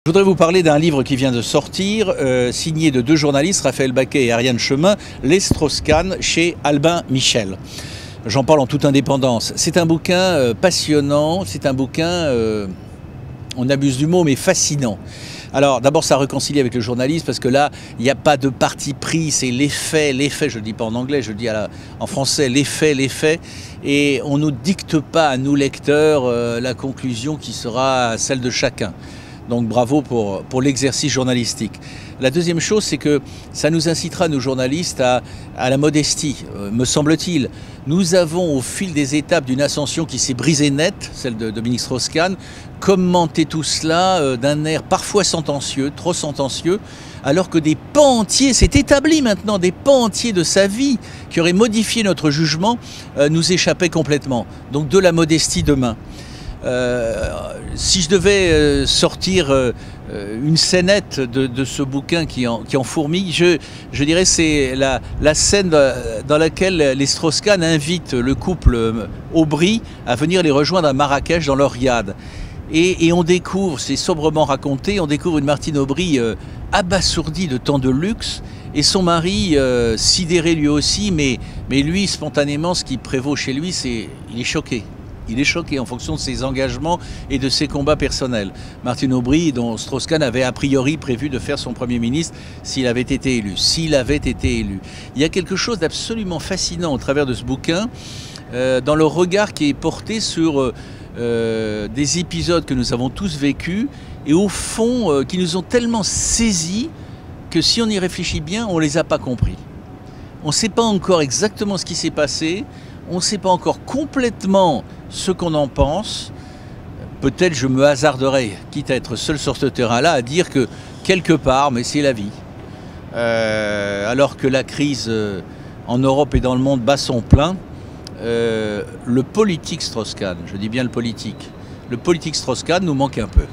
Je voudrais vous parler d'un livre qui vient de sortir, signé de deux journalistes, Raphaël Baquet et Ariane Chemin, Les Strauss-Kahn, chez Albin Michel. J'en parle en toute indépendance. C'est un bouquin passionnant, c'est un bouquin, on abuse du mot, mais fascinant. Alors d'abord ça réconcilie avec le journaliste parce que là il n'y a pas de parti pris, c'est les faits, je ne dis pas en anglais, je le dis en français, les faits, et on ne nous dicte pas à nous lecteurs la conclusion qui sera celle de chacun. Donc bravo pour l'exercice journalistique. La deuxième chose, c'est que ça nous incitera, nous journalistes, à la modestie, me semble-t-il. Nous avons, au fil des étapes d'une ascension qui s'est brisée net, celle de Dominique Strauss-Kahn, commenté tout cela d'un air parfois sentencieux, trop sentencieux, alors que des pans entiers, c'est établi maintenant, des pans entiers de sa vie qui auraient modifié notre jugement, nous échappaient complètement. Donc de la modestie demain. Si je devais sortir une scénette de ce bouquin qui en fourmille, je dirais c'est la scène dans laquelle les Strauss-Kahn invitent le couple Aubry à venir les rejoindre à Marrakech dans leur riad. Et on découvre, c'est sobrement raconté, on découvre une Martine Aubry abasourdie de tant de luxe et son mari sidéré lui aussi, mais lui spontanément ce qui prévaut chez lui c'est il est choqué. Il est choqué en fonction de ses engagements et de ses combats personnels. Martine Aubry, dont Strauss-Kahn avait a priori prévu de faire son Premier ministre s'il avait été élu. Il y a quelque chose d'absolument fascinant au travers de ce bouquin, dans le regard qui est porté sur des épisodes que nous avons tous vécus et au fond qui nous ont tellement saisis que si on y réfléchit bien, on ne les a pas compris. On ne sait pas encore exactement ce qui s'est passé, on ne sait pas encore complètement ce qu'on en pense. Peut-être je me hasarderai, quitte à être seul sur ce terrain-là, à dire que quelque part, mais c'est la vie. Alors que la crise en Europe et dans le monde bat son plein, le politique Strauss-Kahn, je dis bien le politique Strauss-Kahn nous manque un peu.